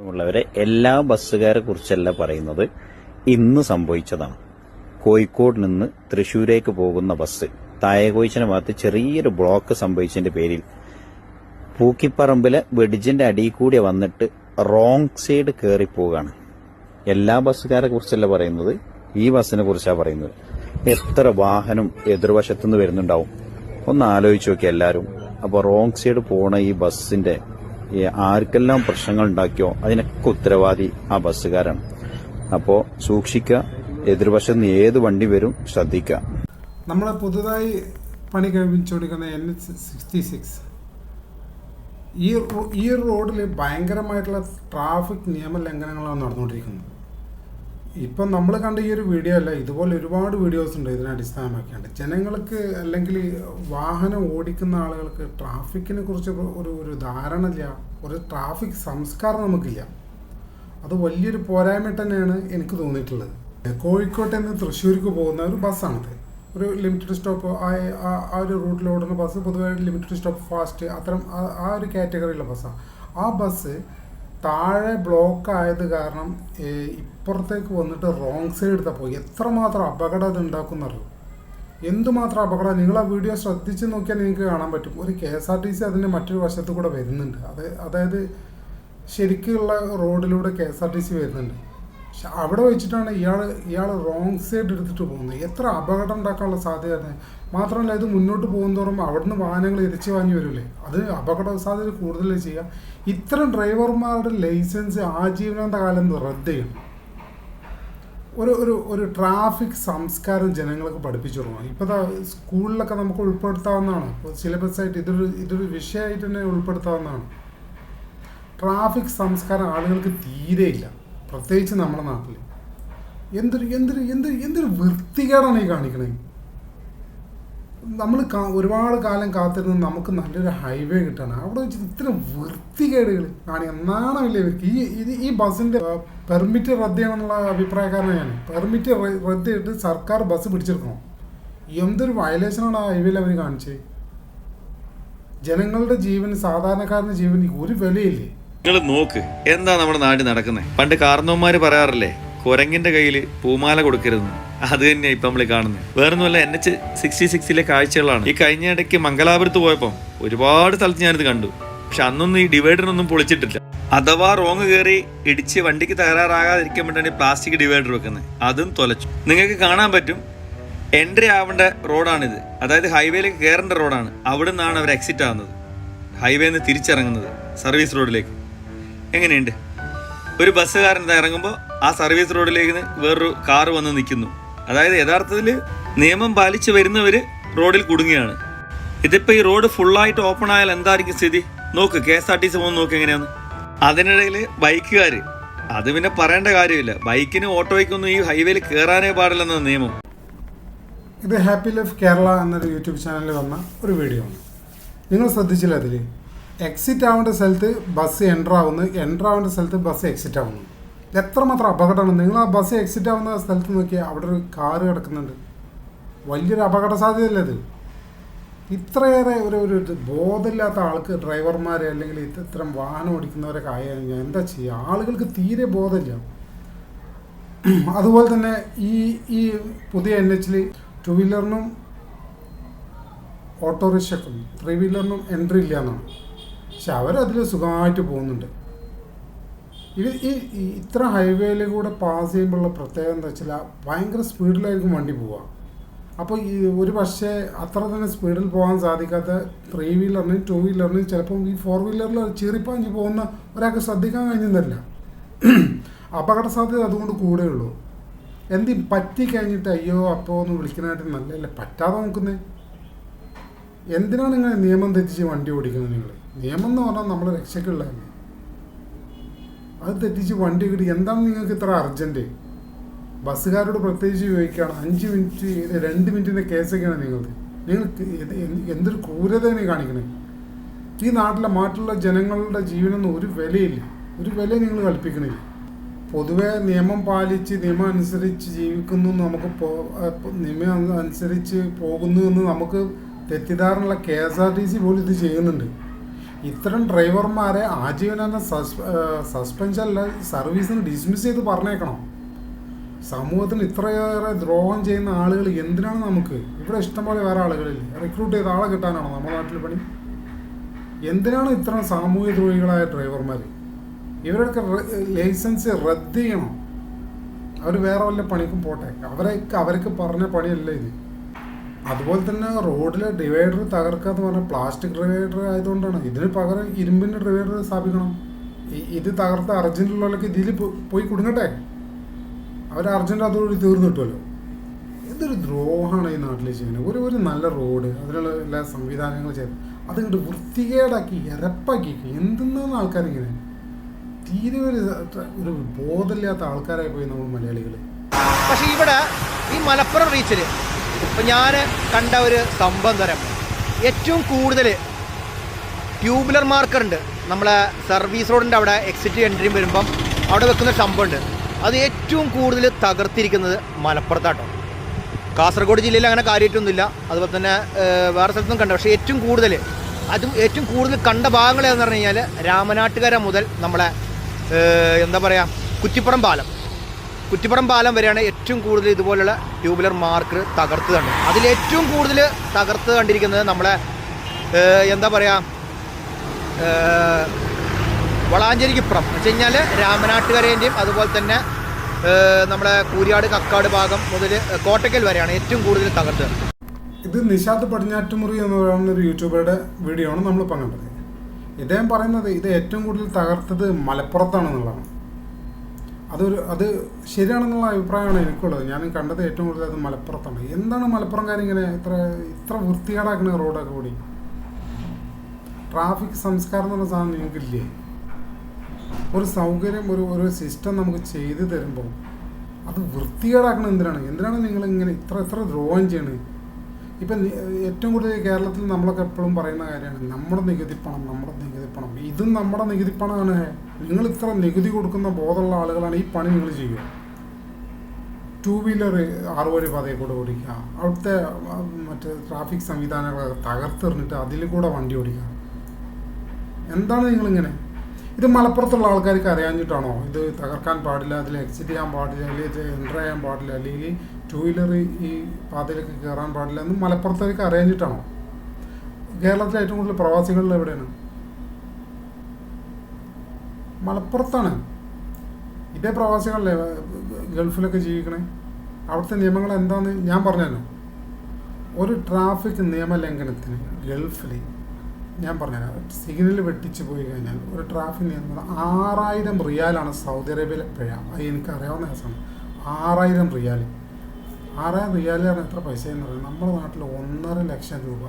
ഉള്ളവരെ എല്ലാ ബസ്സുകാരെ കുറിച്ചല്ല പറയുന്നത്, ഇന്ന് സംഭവിച്ചതാണ്. കോഴിക്കോട് നിന്ന് തൃശ്ശൂരേക്ക് പോകുന്ന ബസ് തായകോയിച്ചിന് ഭാഗത്ത് ചെറിയൊരു ബ്ലോക്ക് സംഭവിച്ചതിന്റെ പേരിൽ പൂക്കിപ്പറമ്പിലെ വെടിജിന്റെ അടിയിൽ കൂടി വന്നിട്ട് റോങ് സൈഡ് കയറിപ്പോവുകയാണ്. എല്ലാ ബസ്സുകാരെ കുറിച്ചല്ല പറയുന്നത്, ഈ ബസ്സിനെ കുറിച്ചാണ് പറയുന്നത്. എത്ര വാഹനം എതിർവശത്തുനിന്ന് വരുന്നുണ്ടാവും ഒന്ന് ആലോചിച്ച് നോക്കി എല്ലാവരും. അപ്പോൾ റോങ് സൈഡ് പോണ ഈ ബസ്സിന്റെ ആർക്കെല്ലാം പ്രശ്നങ്ങൾ ഉണ്ടാക്കിയോ അതിനൊക്കെ ഉത്തരവാദി ആ ബസ്സുകാരാണ്. അപ്പോൾ സൂക്ഷിക്കുക, എതിർവശത്ത് നിന്ന് ഏത് വണ്ടി വരും ശ്രദ്ധിക്കുക. നമ്മൾ പുതുതായി പണി കഴിപ്പിച്ചുകൊണ്ടിരിക്കുന്ന NH-66 ഈ റോഡിൽ ഭയങ്കരമായിട്ടുള്ള ട്രാഫിക് നിയമലംഘനങ്ങളാണ് നടന്നുകൊണ്ടിരിക്കുന്നത്. ഇപ്പം നമ്മൾ കണ്ട ഈ ഒരു വീഡിയോ അല്ല, ഇതുപോലെ ഒരുപാട് വീഡിയോസ് ഉണ്ട് ഇതിനെ അടിസ്ഥാനമാക്കിയാണ്. ജനങ്ങൾക്ക് അല്ലെങ്കിൽ വാഹനം ഓടിക്കുന്ന ആളുകൾക്ക് ട്രാഫിക്കിനെ കുറിച്ച് ഒരു ധാരണ ഇല്ല, ഒരു ട്രാഫിക് സംസ്കാരം നമുക്കില്ല. അത് വലിയൊരു പോരായ്മ തന്നെയാണ് എനിക്ക് തോന്നിയിട്ടുള്ളത്. കോഴിക്കോട്ടെ നിന്ന് തൃശ്ശൂർക്ക് പോകുന്ന ഒരു ബസ്സാണിത്. ഒരു ലിമിറ്റഡ് സ്റ്റോപ്പ് ആ ഒരു റൂട്ടിൽ ഓടുന്ന ബസ് പൊതുവായിട്ട് ലിമിറ്റഡ് സ്റ്റോപ്പ് ഫാസ്റ്റ് അത്തരം ആ ഒരു കാറ്റഗറിയിലുള്ള ബസ്സാണ്. ആ ബസ് താഴെ ബ്ലോക്ക് ആയത് കാരണം ഇപ്പുറത്തേക്ക് വന്നിട്ട് റോങ് സൈഡ് എടുത്തപ്പോൾ എത്രമാത്രം അപകടം അത് ഉണ്ടാക്കുന്നറിയും. എന്തുമാത്രം അപകടം നിങ്ങൾ ആ വീഡിയോ ശ്രദ്ധിച്ച് നോക്കിയാൽ നിങ്ങൾക്ക് കാണാൻ പറ്റും. ഒരു KSRTC അതിൻ്റെ മറ്റൊരു വശത്ത് കൂടെ വരുന്നുണ്ട്. അതായത് ശരിക്കുള്ള റോഡിലൂടെ KSRTC വരുന്നുണ്ട്. പക്ഷെ അവിടെ വെച്ചിട്ടാണ് ഇയാൾ റോങ് സൈഡ് എടുത്തിട്ട് പോകുന്നത്. എത്ര അപകടം ഉണ്ടാക്കാനുള്ള സാധ്യതയാണ്. മാത്രമല്ല ഇത് മുന്നോട്ട് പോകുന്നതോറും അവിടുന്ന് വാഹനങ്ങൾ ഇരച്ചു വാങ്ങി വരില്ലേ, അത് അപകട സാധ്യത കൂടുതൽ ചെയ്യുക. ഇത്തരം ഡ്രൈവർമാരുടെ ലൈസൻസ് ആജീവനാന്ത കാലം റദ്ദ് ചെയ്യണം. ഒരു ട്രാഫിക് സംസ്കാരം ജനങ്ങൾക്ക് പഠിപ്പിച്ചു കൊടുക്കണം. ഇപ്പോൾ സ്കൂളിലൊക്കെ നമുക്ക് ഉൾപ്പെടുത്താവുന്നതാണ്. സിലബസായിട്ട് ഇതൊരു വിഷയമായിട്ട് തന്നെ ഉൾപ്പെടുത്താവുന്നതാണ്. ട്രാഫിക് സംസ്കാരം ആളുകൾക്ക് തീരെയില്ല, പ്രത്യേകിച്ച് നമ്മുടെ നാട്ടിൽ. എന്തൊരു വൃത്തികേടാണ് ഈ കാണിക്കണേ. നമ്മൾ ഒരുപാട് കാലം കാത്തിരുന്ന് നമുക്ക് നല്ലൊരു ഹൈവേ കിട്ടണം, അവിടെ വെച്ച് ഇത്ര വൃത്തികേടുകൾ കാണിക്കാൻ നാണമില്ല ഇവർക്ക്. ഈ ബസ്സിൻ്റെ പെർമിറ്റ് റദ്ദ് ചെയ്യണമെന്നുള്ള അഭിപ്രായക്കാരനാണ് ഞാൻ. പെർമിറ്റ് റദ്ദ് ചെയ്തിട്ട് സർക്കാർ ബസ് പിടിച്ചെടുക്കണം. എന്തൊരു വയലേഷനാണ് ആ ഹൈവേയിൽ അവർ കാണിച്ചത്. ജനങ്ങളുടെ ജീവന്, സാധാരണക്കാരൻ്റെ ജീവന് ഒരു വിലയില്ലേ. നിങ്ങൾ നോക്ക് എന്താ നമ്മുടെ നാട്ടിൽ നടക്കുന്നത്. പണ്ട് കാർന്നവന്മാര് പറയാറില്ലേ, കുരങ്ങിന്റെ കയ്യിൽ പൂമാല കൊടുക്കരുതെന്ന്. അത് തന്നെയാ ഇപ്പൊ നമ്മൾ കാണുന്നത്. വേറൊന്നുമല്ല, NH-66 കാഴ്ചകളാണ്. ഈ കഴിഞ്ഞ ഇടയ്ക്ക് മംഗലാപുരത്ത് പോയപ്പോൾ ഒരുപാട് സ്ഥലത്ത് ഞാനിത് കണ്ടു. പക്ഷെ അന്നൊന്നും ഈ ഡിവൈഡറിനൊന്നും പൊളിച്ചിട്ടില്ല. അഥവാ റോങ് കയറി ഇടിച്ച് വണ്ടിക്ക് തകരാറാകാതിരിക്കാൻ വേണ്ടിയാണ് പ്ലാസ്റ്റിക് ഡിവൈഡർ വെക്കുന്നത്. അതും തൊലച്ചു. നിങ്ങൾക്ക് കാണാൻ പറ്റും, എൻട്രി ആവേണ്ട റോഡാണിത്. അതായത് ഹൈവേയിലേക്ക് കയറേണ്ട റോഡാണ്. അവിടെ നിന്നാണ് അവർ എക്സിറ്റ് ആവുന്നത്, ഹൈവേന്ന് തിരിച്ചിറങ്ങുന്നത് സർവീസ് റോഡിലേക്ക്. എങ്ങനെയുണ്ട്? ഒരു ബസ്സുകാരൻ ഇറങ്ങുമ്പോൾ ആ സർവീസ് റോഡിലേക്ക് വേറൊരു കാറ് വന്ന് നിൽക്കുന്നു. അതായത് യഥാർത്ഥത്തിൽ നിയമം പാലിച്ച് വരുന്നവർ റോഡിൽ കുടുങ്ങിയാണ്. ഇതിപ്പോൾ ഈ റോഡ് ഫുള്ളായിട്ട് ഓപ്പൺ ആയാൽ എന്തായിരിക്കും സ്ഥിതി? നോക്ക്, KSRTC പോകുന്ന നോക്ക് എങ്ങനെയാണ്. അതിനിടയിൽ ബൈക്കുകാർ, അത് പിന്നെ പറയേണ്ട കാര്യമില്ല. ബൈക്കിനും ഓട്ടോയ്ക്കൊന്നും ഈ ഹൈവേയിൽ കയറാനേ പാടില്ലെന്ന നിയമം. ഇത് ഹാപ്പി ലൈഫ് കേരള എന്നൊരു യൂട്യൂബ് ചാനലിൽ വന്ന ഒരു വീഡിയോ ആണ്. നിങ്ങൾ ശ്രദ്ധിച്ചില്ല, അതിൽ എക്സിറ്റ് ആവേണ്ട സ്ഥലത്ത് ബസ് എൻ്റർ ആവേണ്ട സ്ഥലത്ത് ബസ് എക്സിറ്റ് ആവുന്നു. എത്രമാത്രം അപകടമാണ്. നിങ്ങൾ ആ ബസ് എക്സിറ്റ് ആവുന്ന സ്ഥലത്ത് നോക്കിയാൽ അവിടെ ഒരു കാറ് കിടക്കുന്നുണ്ട്. വലിയൊരു അപകട സാധ്യതയല്ലേ അത്. ഇത്രയേറെ ഒരു ബോധമില്ലാത്ത ആൾക്ക്, ഡ്രൈവർമാരെ അല്ലെങ്കിൽ ഇത്തരം വാഹനം ഓടിക്കുന്നവരൊക്കെ ആയാൽ എന്താ ചെയ്യുക? ആളുകൾക്ക് തീരെ ബോധമില്ല. അതുപോലെ തന്നെ ഈ പുതിയ NH-ൽ 2 വീലറിനും ഓട്ടോറിക്ഷക്കും 3 വീലറിനും എൻട്രി ഇല്ല എന്നാണ്. പക്ഷെ അവരതിൽ സുഖമായിട്ട് പോകുന്നുണ്ട്. ഇത്ര ഹൈവേയിൽ കൂടെ പാസ് ചെയ്യുമ്പോഴുള്ള പ്രത്യേകത എന്താ വെച്ചാൽ ഭയങ്കര സ്പീഡിലായിരിക്കും വണ്ടി പോവുക. അപ്പോൾ ഒരു പക്ഷേ അത്ര തന്നെ സ്പീഡിൽ പോകാൻ സാധിക്കാത്ത 3 വീലറിനും 2 വീലറിനും ചിലപ്പോൾ ഈ 4 വീലറിൽ ചീറിപ്പാഞ്ഞ് പോകുന്ന ഒരാൾക്ക് ശ്രദ്ധിക്കാൻ കഴിഞ്ഞില്ല. അപകട സാധ്യത അതുകൊണ്ട് കൂടെയുള്ളൂ. പറ്റിക്കഴിഞ്ഞിട്ട് അയ്യോ അപ്പോൾ ഒന്ന് വിളിക്കാനായിട്ട് നല്ലതല്ലേ, പറ്റാതെ നോക്കുന്നത്. എന്തിനാണ് നിങ്ങൾ നിയമം തെറ്റിച്ച് വണ്ടി ഓടിക്കുന്നത്? നിങ്ങൾ നിയമം എന്ന് പറഞ്ഞാൽ നമ്മളെ രക്ഷയ്ക്കുള്ളതല്ലേ. അത് തെറ്റിച്ച് വണ്ടി കിട്ടി എന്താണ് നിങ്ങൾക്ക് ഇത്ര അർജൻറ്റ്? ബസ്സുകാരോട് പ്രത്യേകിച്ച് ചോദിക്കുകയാണ്. 5 മിനിറ്റ് 2 മിനിറ്റിൻ്റെ കേസൊക്കെയാണ് നിങ്ങൾക്ക് എന്തൊരു ക്രൂരതയാണ് കാണിക്കണേ. ഈ നാട്ടിലെ മറ്റുള്ള ജനങ്ങളുടെ ജീവനൊന്നും ഒരു വിലയില്ല, ഒരു വില നിങ്ങൾ കൽപ്പിക്കണില്ല. പൊതുവെ നിയമം പാലിച്ച് നിയമം അനുസരിച്ച് ജീവിക്കുന്നു, നമുക്ക് നിയമം അനുസരിച്ച് പോകുന്നു എന്ന് നമുക്ക് തെറ്റിദ്ധാരണയുള്ള KSRTC പോലും ഇത് ചെയ്യുന്നുണ്ട്. ഇത്തരം ഡ്രൈവർമാരെ ആജീവനാന്ത സസ്പെൻഷനല്ല സർവീസിന് ഡിസ്മിസ് ചെയ്ത് പറഞ്ഞേക്കണം. സമൂഹത്തിന് ഇത്രയേറെ ദ്രോഹം ചെയ്യുന്ന ആളുകൾ എന്തിനാണ് നമുക്ക്? ഇവിടെ ഇഷ്ടംപോലെ വേറെ ആളുകളില്ലേ? റിക്രൂട്ട് ചെയ്ത ആളെ കിട്ടാനാണോ നമ്മുടെ നാട്ടിൽ പണി? എന്തിനാണ് ഇത്തരം സാമൂഹ്യ ദ്രോഹികളായ ഡ്രൈവർമാർ? ഇവരൊക്കെ ലൈസൻസ് റദ്ദ് ചെയ്യണം. അവർ വേറെ വല്ല പണിക്കും പോട്ടെ. അവർക്ക് പറഞ്ഞ പണിയല്ല ഇത്. അതുപോലെ തന്നെ റോഡിലെ ഡിവൈഡർ തകർക്കുക എന്ന് പറഞ്ഞാൽ പ്ലാസ്റ്റിക് ഡിവൈഡർ ആയതുകൊണ്ടാണ്. ഇതിന് പകരം ഇരുമ്പിൻ്റെ ഡിവൈഡർ സ്ഥാപിക്കണം. ഇത് തകർത്ത അർജൻറ്റുള്ളവർക്ക് ഇതിൽ പോയി കുടുങ്ങട്ടെ. അവർ അർജൻറ്റ് അതോടുകൂടി തീർന്നു കിട്ടുമല്ലോ. ഇതൊരു ദ്രോഹമാണ് ഈ നാട്ടിൽ ചെയ്യുന്നത്. ഒരു നല്ല റോഡ്, അതിനുള്ള എല്ലാ സംവിധാനങ്ങളും ചെയ്ത് അതിങ്ങോട്ട് വൃത്തികേടാക്കി എരപ്പാക്കി. എന്തെന്നാണ് ആൾക്കാരിങ്ങനെ? തീരെ ഒരു ബോധമില്ലാത്ത ആൾക്കാരായി പോയി നമ്മൾ മലയാളികൾ. പക്ഷേ ഇവിടെ ഈ മലപ്പുറം റീച്ചിൽ ഇപ്പം ഞാൻ കണ്ട ഒരു സംഭവം തരം, ഏറ്റവും കൂടുതൽ ട്യൂബുലർ മാർക്കറുണ്ട് നമ്മളെ സർവീസ് റോഡിൻ്റെ അവിടെ എക്സിറ്റ് എൻട്രി വരുമ്പം അവിടെ വെക്കുന്ന സംഭവമുണ്ട്. അത് ഏറ്റവും കൂടുതൽ തകർത്തിരിക്കുന്നത് മലപ്പുറത്താട്ടോ. കാസർഗോഡ് ജില്ലയിൽ അങ്ങനെ കാര്യമായിട്ടൊന്നുമില്ല, അതുപോലെ തന്നെ വേറെ സ്ഥലത്തും കണ്ട. പക്ഷേ ഏറ്റവും കൂടുതൽ കണ്ട ഭാഗങ്ങൾ എന്ന് പറഞ്ഞു കഴിഞ്ഞാൽ രാമനാട്ടുകര മുതൽ നമ്മളെ എന്താ പറയുക കുറ്റിപ്പുറം പാലം വരെയാണ് ഏറ്റവും കൂടുതൽ ഇതുപോലുള്ള ട്യൂബുലർ മാർക്കർ തകർത്ത് കണ്ടത്. അതിലേറ്റവും കൂടുതൽ തകർത്ത് കണ്ടിരിക്കുന്നത് നമ്മളെ എന്താ പറയുക വളാഞ്ചേരിക്കിപ്പുറം എന്ന് വെച്ച് കഴിഞ്ഞാൽ രാമനാട്ടുകരേൻ്റെയും അതുപോലെ തന്നെ നമ്മുടെ കൂരിയാട് കക്കാട് ഭാഗം മുതൽ കോട്ടയ്ക്കൽ വരെയാണ് ഏറ്റവും കൂടുതൽ തകർത്തത്. ഇത് നിഷാദ് പടിഞ്ഞാറ്റുമുറി എന്ന് പറയുന്ന ഒരു യൂട്യൂബറുടെ വീഡിയോ ആണ് നമ്മളിപ്പോൾ കണ്ടത്. ഇദ്ദേഹം പറയുന്നത് ഇത് ഏറ്റവും കൂടുതൽ തകർത്തത് മലപ്പുറത്താണെന്നുള്ളതാണ്. അത് ശരിയാണെന്നുള്ള അഭിപ്രായമാണ് എനിക്കുള്ളത്. ഞാൻ കണ്ടത് ഏറ്റവും കൂടുതൽ അത് മലപ്പുറത്താണ്. എന്താണ് മലപ്പുറംകാരിങ്ങനെ ഇത്ര വൃത്തികേടാക്കുന്ന റോഡൊക്കെ കൂടി? ട്രാഫിക് സംസ്കാരം എന്നുള്ള സാധനം നിങ്ങൾക്കില്ലേ? ഒരു സൗകര്യം ഒരു സിസ്റ്റം നമുക്ക് ചെയ്തു തരുമ്പോൾ അത് വൃത്തികേടാക്കണം എന്തിനാണ് നിങ്ങളിങ്ങനെ ഇത്ര ദ്രോഹം ചെയ്യണത്? ഇപ്പം ഏറ്റവും കൂടുതൽ കേരളത്തിൽ നമ്മളൊക്കെ എപ്പോഴും പറയുന്ന കാര്യമാണ് നമ്മുടെ നികുതി പണം. ഇതും നമ്മുടെ നികുതി പണമാണ്. നിങ്ങൾ ഇത്ര നികുതി കൊടുക്കുന്ന ബോധമുള്ള ആളുകളാണ് ഈ പണി നിങ്ങൾ ചെയ്യുക. 2 വീലർ 6 വഴി പാതയിൽ കൂടെ ഓടിക്കുക, അവിടുത്തെ മറ്റേ ട്രാഫിക് സംവിധാനങ്ങളൊക്കെ തകർത്തെറിഞ്ഞിട്ട് അതിൽ കൂടെ വണ്ടി ഓടിക്കുക. എന്താണ് നിങ്ങളിങ്ങനെ? ഇത് മലപ്പുറത്തുള്ള ആൾക്കാർക്ക് അറിയാഞ്ഞിട്ടാണോ ഇത് തകർക്കാൻ പാടില്ല, അതിൽ എക്സിറ്റ് ചെയ്യാൻ പാടില്ല, അല്ലെങ്കിൽ എൻ്റർ ചെയ്യാൻ പാടില്ല, അല്ലെങ്കിൽ 2 വീലർ ഈ പാതയിലേക്ക് കയറാൻ പാടില്ല എന്ന് മലപ്പുറത്തേക്ക് അറിയാഞ്ഞിട്ടാണോ? കേരളത്തിലെ ഏറ്റവും കൂടുതൽ പ്രവാസികളിൽ എവിടെയാണ്? മലപ്പുറത്താണ്. ഇതേ പ്രവാസികളല്ലേ ഗൾഫിലൊക്കെ ജീവിക്കണേ. അവിടുത്തെ നിയമങ്ങൾ എന്താണെന്ന് ഞാൻ പറഞ്ഞല്ലോ. ഒരു ട്രാഫിക് നിയമലംഘനത്തിന് ഗൾഫിൽ ഞാൻ പറഞ്ഞുതരാം. സിഗ്നൽ വെട്ടിച്ച് പോയി കഴിഞ്ഞാൽ ഒരു ട്രാഫിക് നിയമം 6000 റിയാലാണ് സൗദി അറേബ്യയിലെ പിഴ. അത് എനിക്കറിയാവുന്ന കേസാണ്. 6000 റിയാൽ. 6000 റിയാലാണ് എത്ര പൈസ എന്ന് പറയുന്നത്? നമ്മുടെ നാട്ടിൽ 1.5 ലക്ഷം രൂപ.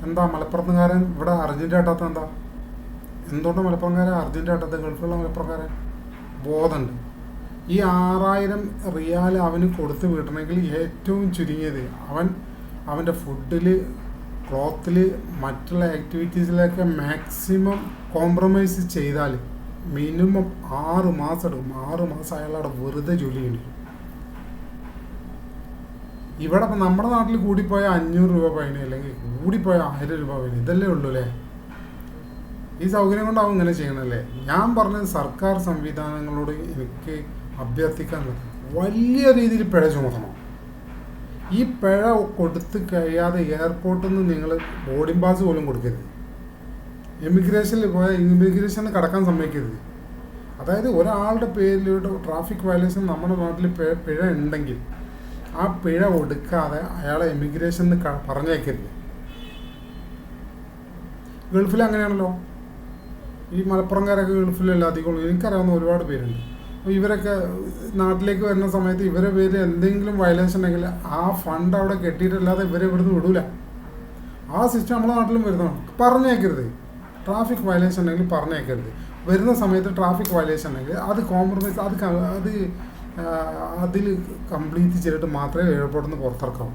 എന്താ മലപ്പുറത്തുകാരൻ ഇവിടെ അർജൻറ്റ് ആട്ടാത്ത? എന്തുകൊണ്ട് മലപ്പുറംകാരൻ അർജൻറ്റ് ആട്ടാത്ത? ഗൾഫിലുള്ള മലപ്പുറംകാരൻ ബോധമുണ്ട്. ഈ 6000 റിയാൽ അവന് കൊടുത്ത് വിടണമെങ്കിൽ ഏറ്റവും ചുരുങ്ങിയത് അവൻ്റെ ഫുഡിൽ, ക്ലോത്തിൽ, മറ്റുള്ള ആക്ടിവിറ്റീസിലൊക്കെ മാക്സിമം കോംപ്രമൈസ് ചെയ്താൽ മിനിമം 6 മാസം എടുക്കും. 6 മാസം അയാളവിടെ വെറുതെ ജോലി ചെയ്യേണ്ടി. ഇവിടെ ഇപ്പം നമ്മുടെ നാട്ടിൽ കൂടിപ്പോയ 500 രൂപ ഫൈന്, അല്ലെങ്കിൽ കൂടിപ്പോയ 1000 രൂപ ഫൈന്, ഇതല്ലേ ഉള്ളൂ അല്ലേ? ഈ സൗകര്യം കൊണ്ടാവും ഇങ്ങനെ ചെയ്യണല്ലേ? ഞാൻ പറഞ്ഞത് സർക്കാർ സംവിധാനങ്ങളോട് എനിക്ക് അഭ്യർത്ഥിക്കാനുള്ളത് വലിയ രീതിയിൽ പിഴ ചുമത്തണം. ഈ പിഴ കൊടുത്ത് കഴിയാതെ എയർപോർട്ടിൽ നിന്ന് നിങ്ങൾ ബോർഡിംഗ് പാസ് പോലും കൊടുക്കരുത്. ഇമിഗ്രേഷനിൽ പോയാൽ ഇമിഗ്രേഷനിൽ കടക്കാൻ സമ്മതിക്കരുത്. അതായത് ഒരാളുടെ പേരിലോട്ട് ട്രാഫിക് വയലേഷൻ നമ്മുടെ നാട്ടിൽ പിഴ ഉണ്ടെങ്കിൽ ആ പിഴ കൊടുക്കാതെ അയാളെ ഇമിഗ്രേഷനിൽ പറഞ്ഞേക്കരുത്. ഗൾഫിൽ അങ്ങനെയാണല്ലോ. ഈ മലപ്പുറംകാരൊക്കെ ഗൾഫിലല്ല അധികം. എനിക്കറിയാവുന്ന ഒരുപാട് പേരുണ്ട്. അപ്പോൾ ഇവരൊക്കെ നാട്ടിലേക്ക് വരുന്ന സമയത്ത് ഇവരെ പേര് എന്തെങ്കിലും വയലേഷൻ ഉണ്ടെങ്കിൽ ആ ഫണ്ട് അവിടെ കെട്ടിയിട്ടല്ലാതെ ഇവരെ ഇവിടുന്ന് വിടൂല. ആ സിസ്റ്റം നമ്മുടെ നാട്ടിലും വരുന്നതാണ്. പറഞ്ഞേക്കരുത്. ട്രാഫിക് വയലേഷൻ ഉണ്ടെങ്കിൽ പറഞ്ഞേക്കരുത്. വരുന്ന സമയത്ത് ട്രാഫിക് വയലേഷൻ ഉണ്ടെങ്കിൽ അത് കോംപ്രമൈസ് അതിൽ കംപ്ലീറ്റ് ചെയ്തിട്ട് മാത്രമേ എയർപോർട്ടിൽ നിന്ന് പുറത്തിറക്കാവൂ.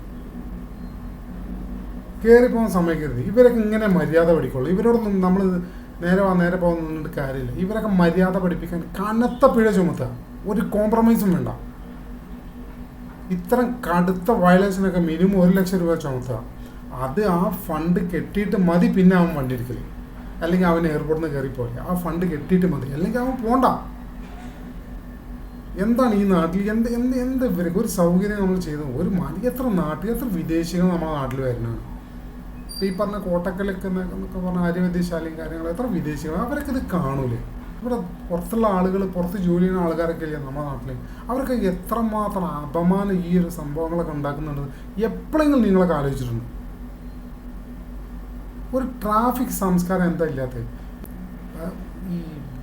കയറിപ്പോകാൻ സമ്മതിക്കരുത്. ഇവരൊക്കെ ഇങ്ങനെ മര്യാദ പഠിക്കുള്ളൂ. ഇവരോടൊന്നും നമ്മൾ നേരെ പോകുന്നിട്ട് കാര്യമില്ല. ഇവരൊക്കെ മര്യാദ പഠിപ്പിക്കാൻ കനത്ത പിഴ ചുമത്തുക. ഒരു കോംപ്രമൈസും വേണ്ട. ഇത്തരം കടുത്ത വയലേഷനൊക്കെ മിനിമം 1 ലക്ഷം രൂപ ചുമത്തുക. അത് ആ ഫണ്ട് കെട്ടിയിട്ട് മതി പിന്നെ അവൻ വണ്ടി എടുക്കല്, അല്ലെങ്കിൽ അവൻ എയർപോർട്ടിൽ നിന്ന് കയറിപ്പോലെ ആ ഫണ്ട് കെട്ടിയിട്ട് മതി, അല്ലെങ്കിൽ അവൻ പോണ്ട. എന്താണ് ഈ നാട്ടിൽ എന്ത് ഇവർക്ക് ഒരു സൗകര്യം നമ്മൾ ചെയ്തത്? ഒരു എത്ര നാട്ടിൽ എത്ര വിദേശികൾ നമ്മുടെ നാട്ടിൽ വരുന്നതാണ്. ഇപ്പം ഈ പറഞ്ഞ കോട്ടക്കലൊക്കെ എന്നൊക്കെ പറഞ്ഞ ആര്യവൈദ്യശാലയും കാര്യങ്ങളും എത്ര വിദേശികൾ, അവരൊക്കെ ഇത് കാണൂലേ? ഇവിടെ പുറത്തുള്ള ആളുകൾ, പുറത്ത് ജോലി ചെയ്യുന്ന ആൾക്കാരൊക്കെ ഇല്ലേ നമ്മുടെ നാട്ടിൽ, അവർക്ക് എത്രമാത്രം അപമാനം ഈ ഒരു സംഭവങ്ങളൊക്കെ ഉണ്ടാക്കുന്നുണ്ട് എപ്പോഴെങ്കിലും നിങ്ങളൊക്കെ ആലോചിച്ചിട്ടുണ്ട്? ഒരു ട്രാഫിക് സംസ്കാരം എന്താ ഇല്ലാത്തത്? ഈ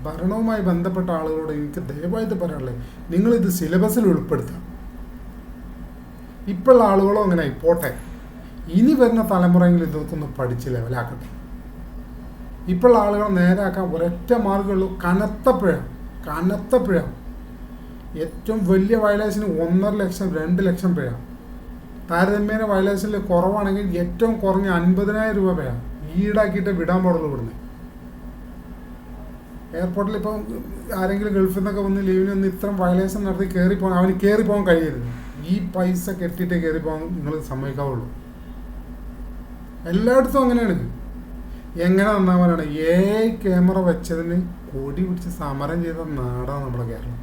ഭരണവുമായി ബന്ധപ്പെട്ട ആളുകളോട് എനിക്ക് ദയവായിട്ട് പറയാനുള്ളത്, നിങ്ങളിത് സിലബസിൽ ഉൾപ്പെടുത്തുക. ഇപ്പോഴുള്ള ആളുകളോ അങ്ങനെ പോട്ടെ, ഇനി വരുന്ന തലമുറയെങ്കിലും ഇതൊക്കെ ഒന്ന് പഠിച്ച് ലെവലാക്കട്ടെ. ഇപ്പോഴുള്ള ആളുകളെ നേരാക്കാൻ ഒരൊറ്റ മാർഗ്ഗമുള്ളൂ, കനത്ത പിഴ. ഏറ്റവും വലിയ വയലേഷന് 1.5 ലക്ഷം 2 ലക്ഷം പിഴ. താരതമ്യേന വയലേഷനിൽ കുറവാണെങ്കിൽ ഏറ്റവും കുറഞ്ഞ 50,000 രൂപ പിഴ ഈടാക്കിയിട്ട് വിടാൻ പാടുള്ളൂ ഇവിടുന്ന്. എയർപോർട്ടിൽ ഇപ്പം ആരെങ്കിലും ഗൾഫിൽ നിന്നൊക്കെ വന്ന് ലീവിന് വന്ന് ഇത്രയും വയലേഷൻ നടത്തി അവന് കയറിപ്പോകാൻ കഴിയരുത്. ഈ പൈസ കെട്ടിയിട്ട് കയറിപ്പോകാൻ നിങ്ങൾ സമ്മതിക്കാവുള്ളൂ. എല്ലായിടത്തും അങ്ങനെയാണ്. എങ്ങനെ നന്നാവാനാണ്? ക്യാമറ വെച്ചതിന് കൊടി പിടിച്ച് സമരം ചെയ്ത നാടാണ് നമ്മുടെ കേരളം.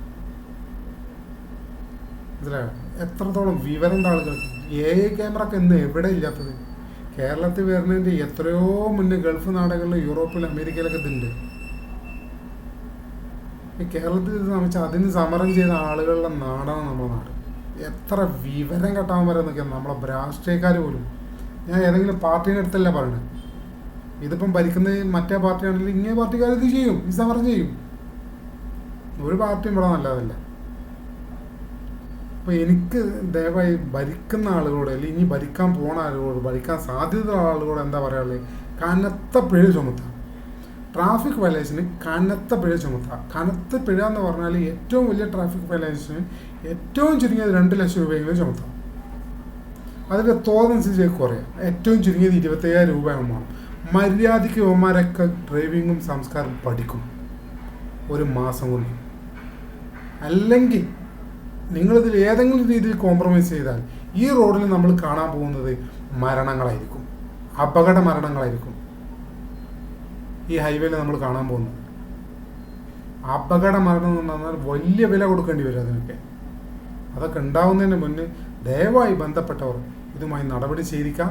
മനസ്സിലായോ? എത്രത്തോളം വിവരമുണ്ട് ആളുകൾക്ക്. ക്യാമറ ഒക്കെ ഇന്ന് എവിടെ ഇല്ലാത്തത്? കേരളത്തിൽ വരുന്നതിൻ്റെ എത്രയോ മുന്നേ ഗൾഫ് നാടുകളിൽ, യൂറോപ്പിൽ, അമേരിക്കയിലൊക്കെ ഇതുണ്ട്. ഈ കേരളത്തിൽ ഇത് വെച്ചാൽ അതിന് സമരം ചെയ്ത ആളുകളുടെ നാടാണ് നമ്മുടെ നാട്. എത്ര വിവരം കെട്ടാൻ പറയുന്നൊക്കെ നമ്മളെ രാഷ്ട്രീയക്കാർ പോലും. ഞാൻ ഏതെങ്കിലും പാർട്ടീനെ അടുത്തല്ല പറയണത്. ഇതിപ്പം ഭരിക്കുന്നത് മറ്റേ പാർട്ടിയാണെങ്കിൽ ഇങ്ങനെ പാർട്ടിക്കാർ ഇത് ചെയ്യും, ഈ സമരം ചെയ്യും. ഒരു പാർട്ടിയും ഇവിടെ നല്ലതല്ല. അപ്പോൾ എനിക്ക് ദയവായി ഭരിക്കുന്ന ആളുകളോട്, അല്ലെങ്കിൽ ഇനി ഭരിക്കാൻ പോണ ആളുകളോട്, ഭരിക്കാൻ സാധ്യതയുള്ള ആളുകളോട് എന്താ പറയാനുള്ളത്? കനത്ത പിഴ ചുമത്തുക. ട്രാഫിക് വയലേഷന് കനത്ത പിഴ ചുമത്തുക. കനത്ത പിഴ എന്ന് പറഞ്ഞാൽ ഏറ്റവും വലിയ ട്രാഫിക് വയലേഷന് ഏറ്റവും ചുരുങ്ങിയത് 2 ലക്ഷം രൂപയെങ്കിലും ചുമത്താം. അതിൻ്റെ തോതനുസരിച്ച് കുറയാം. ഏറ്റവും ചുരുങ്ങിയത് 25,000 രൂപ വേണം. മര്യാദയ്ക്ക് യുവന്മാരൊക്കെ ഡ്രൈവിങ്ങും സംസ്കാരം പഠിക്കും 1 മാസം കൊണ്ട്. അല്ലെങ്കിൽ നിങ്ങളിതിൽ ഏതെങ്കിലും രീതിയിൽ കോംപ്രമൈസ് ചെയ്താൽ ഈ റോഡിൽ നമ്മൾ കാണാൻ പോകുന്നത് മരണങ്ങളായിരിക്കും, അപകട മരണങ്ങളായിരിക്കും. ഈ ഹൈവേയിൽ നമ്മൾ കാണാൻ പോകുന്നത് അപകട മരണം എന്ന് പറഞ്ഞാൽ വലിയ വില കൊടുക്കേണ്ടി വരും അതിനൊക്കെ. അതൊക്കെ ഉണ്ടാവുന്നതിന് മുന്നേ ദയവായി ബന്ധപ്പെട്ടവർ ഇതുമായി നടപടി സ്വീകരിക്കുക.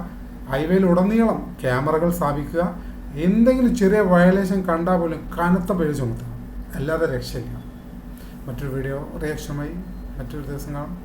ഹൈവേയിൽ ഉടനീളം ക്യാമറകൾ സ്ഥാപിക്കുക. എന്തെങ്കിലും ചെറിയ വയലേഷൻ കണ്ടാൽ പോലും കനത്ത പിഴ ചുമത്തുക, അല്ലാതെ രക്ഷയില്ല. മറ്റൊരു വീഡിയോ റിയാക്ഷനുമായി മറ്റൊരു ദിവസം കാണാം.